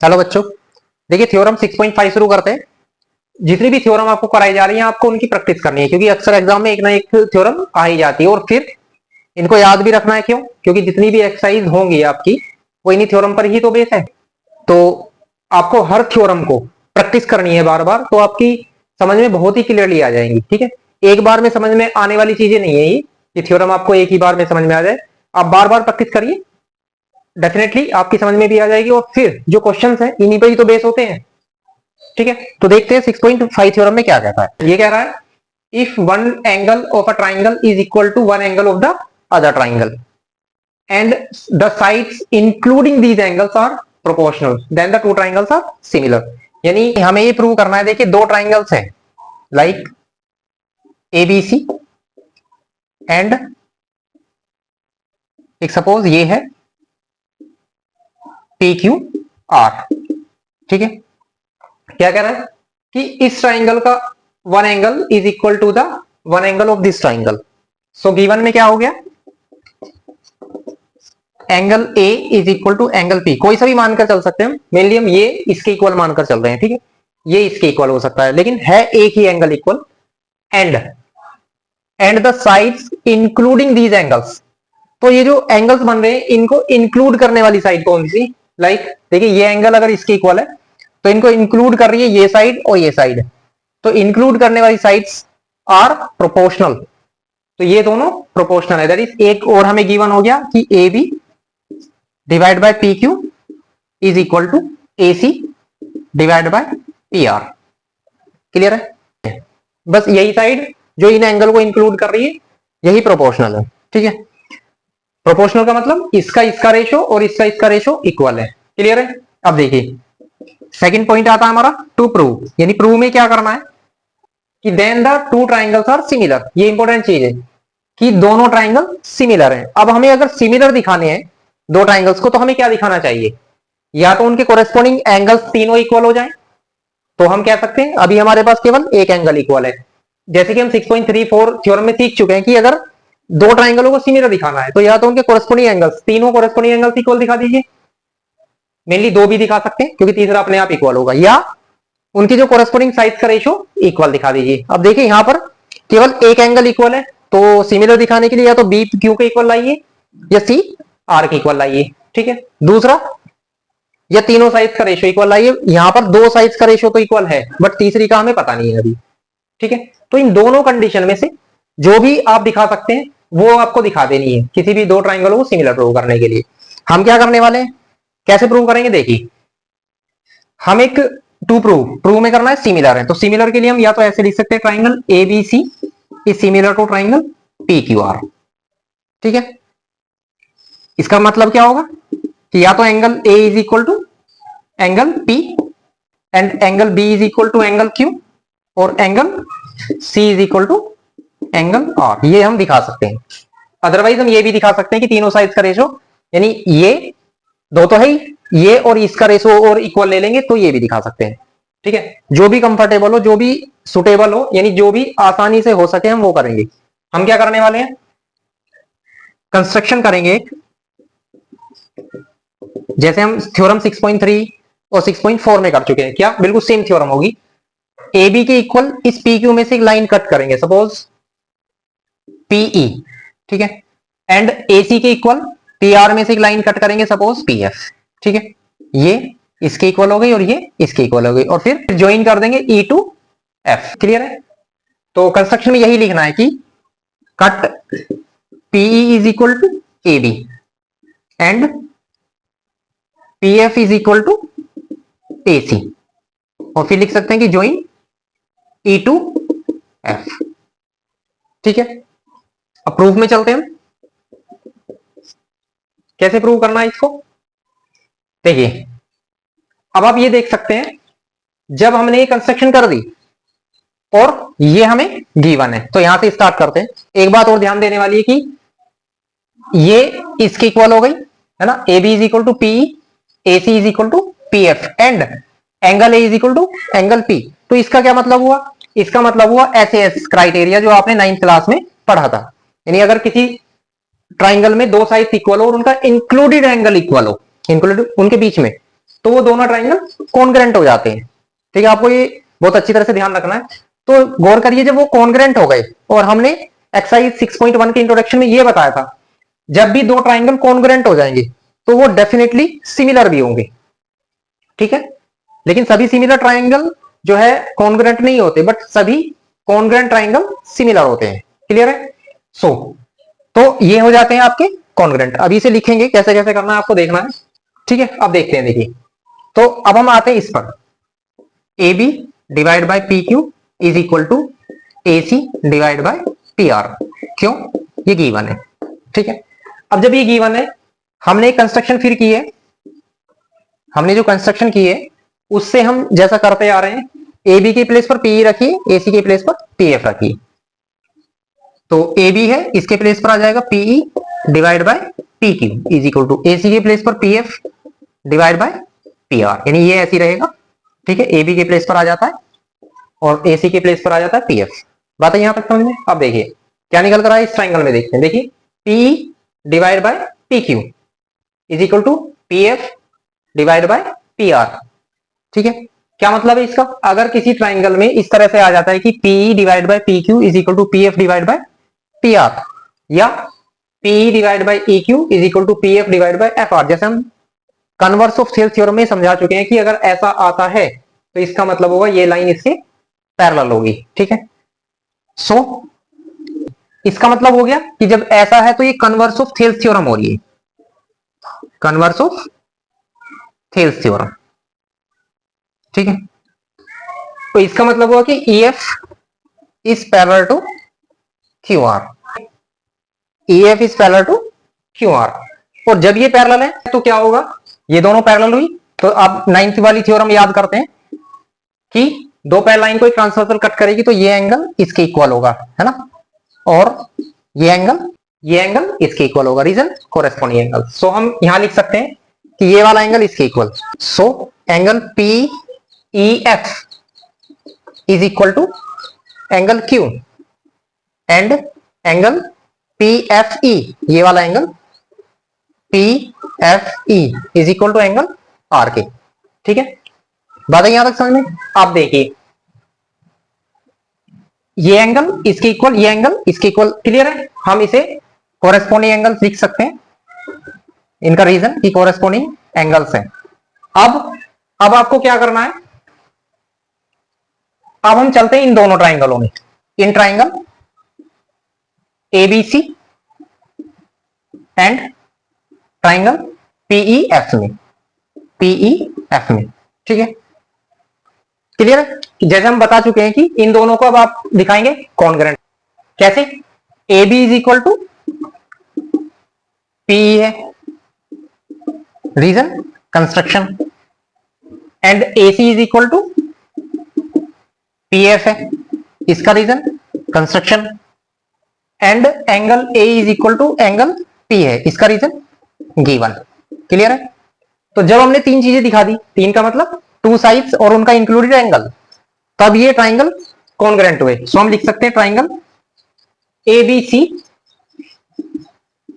चलो बच्चों, देखिए थ्योरम 6.5 शुरू करते हैं। जितनी भी थ्योरम आपको कराई जा रही है आपको उनकी प्रैक्टिस करनी है, क्योंकि अक्सर एग्जाम में एक ना एक थ्योरम आ ही जाती है। और फिर इनको याद भी रखना है। क्यों? क्योंकि जितनी भी एक्सरसाइज होंगी आपकी वो इन्हीं थ्योरम पर ही तो बेस है। तो आपको हर थ्योरम को प्रैक्टिस करनी है बार बार, तो आपकी समझ में बहुत ही क्लियरली आ जाएंगी। ठीक है, एक बार में समझ में आने वाली चीजें नहीं है ये कि थ्योरम आपको एक ही बार में समझ में आ जाए। आप बार बार प्रैक्टिस करिए, डेफिनेटली आपकी समझ में भी आ जाएगी। और फिर जो क्वेश्चंस हैं इन्हीं पर ही तो बेस होते हैं। ठीक है, तो देखते हैं 6.5 थ्योरम में क्या कहता है। ये कह रहा है if one angle of a triangle is equal to one angle of the other triangle and the sides including these angles are proportional then the two triangles are similar. यानी हमें ये प्रूव करना है। देखिए दो ट्राइंगल्स हैं like ABC and एक suppose ये है पी क्यू आर। ठीक है, क्या कह रहा है कि इस ट्राइंगल का one angle is equal to the one angle of this triangle. So given में क्या हो गया, angle A is equal to angle P. कोई सा भी मानकर चल सकते हैं, मेनली हम ये इसके इक्वल मानकर चल रहे हैं। ठीक है, ये इसके इक्वल हो सकता है, लेकिन है एक ही angle equal. And the sides including these angles. तो ये जो एंगल्स बन रहे हैं इनको इंक्लूड करने वाली साइड कौन सी? लाइक देखिए ये एंगल अगर इसके इक्वल है तो इनको इंक्लूड कर रही है ये साइड और ये साइड। तो इंक्लूड करने वाली साइड्स आर प्रोपोर्शनल। तो ये दोनों प्रोपोर्शनल है। दैट इज एक और हमें गिवन हो गया कि A B divide by P Q is equal to A C divide by P R. Clear है? बस यही साइड जो इन एंगल को इंक्लूड कर रही है यही प्रोपोर्शनल है। ठीक है, प्रोपोर्शनल का मतलब इसका रेशो और इसका रेशो इक्वल है। क्लियर है? अब देखिए सेकंड पॉइंट आता है हमारा टू प्रूव। यानी प्रूव में क्या करना है कि then the two triangles are similar. ये इंपॉर्टेंट चीज है कि दोनों ट्राइंगल सिमिलर हैं। अब हमें अगर सिमिलर दिखाने हैं दो ट्राइंगल्स को तो हमें क्या दिखाना चाहिए? या तो उनके कोरेस्पोंडिंग एंगल्स तीनों इक्वल हो जाएं, तो हम कह सकते हैं अभी हमारे पास केवल एक एंगल इक्वल है। जैसे कि हम 6.34 थ्योरम में सीख चुके हैं कि अगर दो ट्राइंगलों को सिमिलर दिखाना है तो या तो उनके कोरेस्पोंडिंग एंगल्स तीनों कोरेस्पोंडिंग एंगल्स इक्वल दिखा दीजिए। मेनली दो भी दिखा सकते हैं क्योंकि तीसरा अपने आप इक्वल होगा, या उनकी जो कोरेस्पोंडिंग साइड का रेशो इक्वल दिखा दीजिए। अब देखिए यहां पर केवल एक एंगल इक्वल है तो सिमिलर दिखाने के लिए या तो बी क्यू के इक्वल लाइए या सी आर के इक्वल लाइए। ठीक है, दूसरा या तीनों साइड्स का रेशो इक्वल लाइए। यहां पर दो साइड्स का रेशो तो इक्वल है बट तीसरी का हमें पता नहीं है अभी। ठीक है, तो इन दोनों कंडीशन में से जो भी आप दिखा सकते हैं वो आपको दिखा देनी है किसी भी दो ट्राइंगल को सिमिलर प्रूव करने के लिए। हम क्या करने वाले हैं, कैसे प्रूव करेंगे? देखिए हम एक टू प्रूव में करना है सिमिलर है, तो सिमिलर के लिए हम या तो ऐसे लिख सकते हैं triangle A B C is similar to triangle P Q R. ठीक है, इसका मतलब क्या होगा कि या तो angle A is equal to angle P and angle B is equal to angle Q और angle C is equal to angle R. ये हम दिखा सकते हैं। अदरवाइज हम ये भी दिखा सकते हैं कि तीनों साइड्स का रेशो, यानी ये दो तो है ही, ये और इसका रेशो और इक्वल ले लेंगे तो ये भी दिखा सकते हैं। ठीक है, जो भी कंफर्टेबल हो, जो भी सुटेबल हो, यानी जो भी आसानी से हो सके हम वो करेंगे। हम क्या करने वाले हैं, कंस्ट्रक्शन करेंगे एक, जैसे हम थ्योरम 6.3 और 6.4 में कर चुके हैं। क्या बिल्कुल सेम थ्योरम होगी। ए बी के इक्वल इस पी क्यू में से एक लाइन कट करेंगे, सपोज पीई। ठीक है, एंड ए सी के इक्वल पी आर में से एक लाइन कट करेंगे, सपोज पी एफ। ठीक है, ये इसके इक्वल हो गई और ये इसके इक्वल हो गई और फिर ज्वाइन कर देंगे ई टू एफ। क्लियर है? तो कंस्ट्रक्शन में यही लिखना है कि cut PE is equal to A B and P F is equal to A C और फिर लिख सकते हैं कि ज्वाइन ई टू एफ। ठीक है, अब प्रूफ में चलते हैं। कैसे प्रूव करना है इसको? देखिए अब आप ये देख सकते हैं जब हमने ये कंस्ट्रक्शन कर दी और ये हमें गिवन है, तो यहां से स्टार्ट करते हैं। एक बात और ध्यान देने वाली है कि ये इसके इक्वल हो गई है ना, A B is equal to P, A C is equal to P F and angle A is equal to angle P. तो इसका क्या मतलब हुआ? इसका मतलब हुआ एसएएस क्राइटेरिया जो आपने 9th क्लास में पढ़ा था। यानी अगर किसी ट्राइंगल में दो साइड इक्वल हो और उनका इंक्लूडेड एंगल इक्वल हो, इंक्लूडेड उनके बीच में, तो वो दोनों ट्राइंगल कॉन्ग्रेंट हो जाते हैं। ठीक है, आपको ये बहुत अच्छी तरह से ध्यान रखना है। तो गौर करिए, जब वो कॉन्ग्रेंट हो गए, और हमने एक्सरसाइज 6.1 के इंट्रोडक्शन में ये बताया था, जब भी दो ट्राइंगल कॉन्ग्रेंट हो जाएंगे तो वो डेफिनेटली सिमिलर भी होंगे। ठीक है, लेकिन सभी सिमिलर ट्राइंगल जो है कॉन्ग्रेंट नहीं होते, बट सभी कॉन्ग्रेंट ट्राइंगल सिमिलर होते हैं। क्लियर है? तो ये हो जाते हैं आपके कॉन्ग्रेंट। अभी इसे लिखेंगे, कैसे कैसे करना है आपको देखना है। ठीक है, अब देखते हैं। देखिए, तो अब हम आते हैं इस पर, A B divide by P Q is equal to A C divide by P R. क्यों? ये गिवन है। ठीक है, अब जब ये गिवन है, हमने एक कंस्ट्रक्शन फिर की है, हमने जो कंस्ट्रक्शन की है उससे हम जैसा करते आ रहे हैं, ए बी के प्लेस पर पीई रखिए, ए सी के प्लेस पर पी एफ रखिए। तो ए बी है, इसके प्लेस पर आ जाएगा PE divide by P Q is equal to A C के प्लेस पर P F divide by P R, यानी ये ऐसी रहेगा। ठीक है, ए बी के प्लेस पर आ जाता है और ए सी के प्लेस पर आ जाता है पी एफ। बात है यहां तक समझ में? अब देखिए क्या निकल कर आया इस ट्राइंगल में, देखते हैं। देखिए, P divide by P Q is equal to P F divide by P R. ठीक है, क्या मतलब है इसका? अगर किसी ट्राइंगल में इस तरह से आ जाता है कि P divide by P Q is equal to P F divide by P R, या P divide by E Q is equal to P F divide by F R, जैसे हम कन्वर्स ऑफ थेल्स थ्योरम में समझा चुके हैं कि अगर ऐसा आता है तो इसका मतलब होगा ये लाइन इससे पैरेलल होगी। ठीक है, सो इसका मतलब हो गया कि जब ऐसा है तो ये कन्वर्स ऑफ थेल्स थ्योरम हो रही है, कन्वर्स ऑफ थेल्स थ्योरम। ठीक है, तो इसका मतलब हुआ कि E F is parallel to Q R, E F is parallel to Q R. और जब ये पैरेलल है तो क्या होगा? ये दोनों पैरेलल हुई, तो अब 9th वाली थ्योरम याद करते हैं कि दो पैरेलल लाइन को एक ट्रांसवर्सल कट करेगी तो ये एंगल इसके इक्वल होगा, है ना, और ये एंगल इसके इक्वल होगा, रीजन कोरेस्पोंडिंग एंगल। सो हम यहां लिख सकते हैं कि ये वाला एंगल इसके equal. So angle P E F is equal to angle Q and angle P F E, ये वाला angle P F E is equal to angle R के। ठीक है, बात है यहां तक समझ में? आप देखिए, ये एंगल इसके इक्वल, ये एंगल इसके इक्वल। क्लियर है? हम इसे कोरेस्पोंडिंग एंगल्स लिख सकते हैं, इनका रीजन कि कोरेस्पोंडिंग एंगल्स हैं। अब आपको क्या करना है, अब हम चलते हैं इन दोनों ट्राइंगलों में, इन triangle ABC and triangle PEF में, पीईएफ में। ठीक है, क्लियर है? जैसे हम बता चुके हैं कि इन दोनों को अब आप दिखाएंगे कॉन्ग्रेंट। कैसे? A B is equal to PE है, reason construction, and A C is equal to P F है, इसका reason construction, and angle A is equal to angle P है, इसका रीजन गिवन। क्लियर है? तो जब हमने तीन चीजें दिखा दी, तीन का मतलब टू साइड्स और उनका इंक्लूडेड एंगल, तब ये ट्राइंगल कॉन्ग्रेंट हुए। सो हम लिख सकते हैं triangle ABC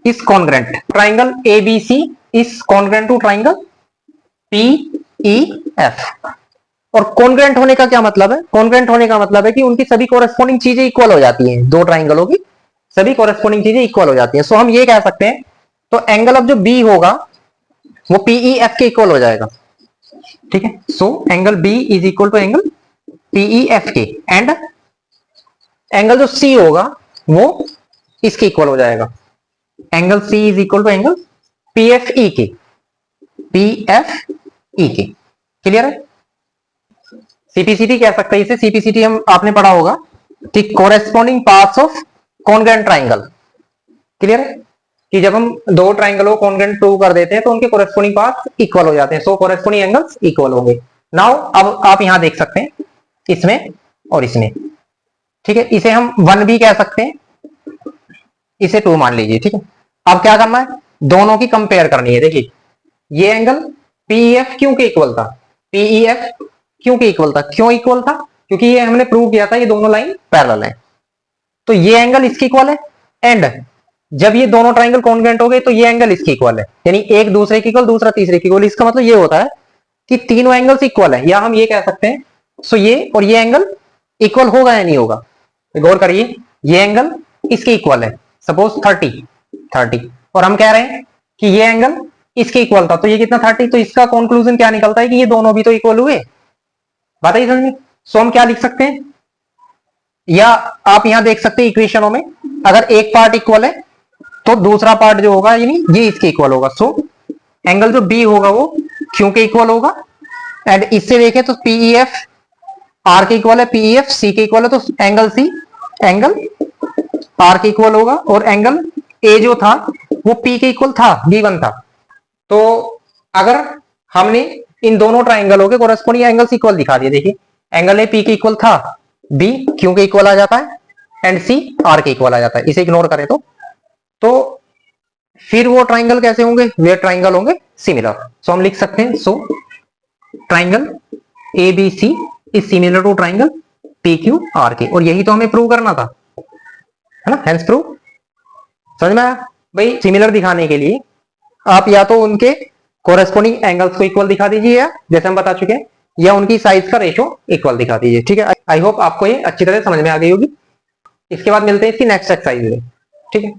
is congruent, triangle ABC is congruent to triangle PEF. और कॉन्ग्रेंट होने का क्या मतलब है? कॉन्ग्रेंट होने का मतलब है कि उनकी सभी कोरेस्पोंडिंग चीजें इक्वल हो जाती हैं, दो ट्राइंगलों की सभी कोरेस्पोंडिंग चीजें इक्वल हो जाती हैं। सो हम ये कह सकते हैं, तो एंगल अब जो बी होगा वो पीईएफ के इक्वल हो जाएगा। ठीक है, so angle B is equal to angle PEF के, एंड एंगल जो सी होगा वो इसके इक्वल हो जाएगा, angle C is equal to angle PFE के, पीएफई के। क्लियर है? सीपीसीटी कह सकते हैं इसे, सीपीसीटी हम आपने पढ़ा होगा कि corresponding parts of congruent triangle. Clear है? कि जब हम दो ट्राइंगलों को कॉन्ग्रेंट प्रूव कर देते हैं तो उनके कोरेस्पोंडिंग पार्ट्स इक्वल हो जाते हैं, सो कोरेस्पोंडिंग एंगल्स इक्वल होंगे। नाउ अब आप यहां देख सकते हैं इसमें और इसमें। ठीक है, इसे हम 1 भी कह सकते हैं, इसे 2 मान लीजिए। ठीक है, अब क्या करना है, दोनों की कंपेयर करनी है। देखिए, ये एंगल पीईएफ क्यों के इक्वल था, पीईएफ क्यों के इक्वल था, क्यों इक्वल था? क्योंकि ये हमने प्रूव किया था ये दोनों लाइन पैरेलल है, तो ये एंगल इसके इक्वल है, एंड जब ये दोनों ट्राइंगल कॉन्ग्रेंट हो गए तो ये एंगल इसके इक्वल है, यानी एक दूसरे के इक्वल, दूसरा तीसरे के इक्वल। इसका मतलब ये होता है कि तीनों एंगल्स इक्वल है, या हम ये कह सकते हैं सो ये और ये एंगल इक्वल होगा या नहीं होगा। गौर करिए, ये एंगल इसके इक्वल है, सपोज 30 और हम कह रहे हैं कि ये एंगल इसके इक्वल था, तो ये कितना 30, तो इसका कंक्लूजन क्या निकलता है कि ये दोनों भी तो इक्वल हुए। बात आई समझ में। सो हम क्या लिख सकते हैं, या आप यहां देख सकते हैं इक्वेशनों में, अगर एक पार्ट इक्वल है तो दूसरा पार्ट जो होगा यानी ये इसके इक्वल होगा। सो एंगल जो बी होगा वो क्यू के इक्वल होगा, एंड इससे देखें तो पीईएफ आर के इक्वल है, पीईएफ सी के इक्वल है, तो एंगल सी एंगल आर के इक्वल होगा, और एंगल ए जो था वो पी के इक्वल था, B1 था। तो अगर हमने इन दोनों ट्राइंगलों के कोरेस्पोंडिंग एंगल्स इक्वल दिखा दिए, देखिए एंगल ए पी के इक्वल था, बी क्यू के इक्वल आ जाता है, एंड सी आर के इक्वल आ जाता है, इसे इग्नोर करें तो फिर वो ट्राइंगल कैसे होंगे, वे ट्राइंगल होंगे सिमिलर। सो हम लिख सकते हैं, so triangle A B C is similar to triangle P Q R के, और यही तो हमें प्रूव करना था, है ना, हेंस प्रूव। समझ में आया भाई। सिमिलर दिखाने के लिए आप या तो उनके कोरेस्पोंडिंग एंगल्स को इक्वल दिखा दीजिए, या जैसे हम बता चुके हैं, या उनकी साइज का रेशो इक्वल दिखा दीजिए। ठीक है, आई होप आपको ये अच्छी तरह समझ में आ गई होगी। इसके बाद मिलते हैं इसकी नेक्स्ट एक्सरसाइज में। ठीक है।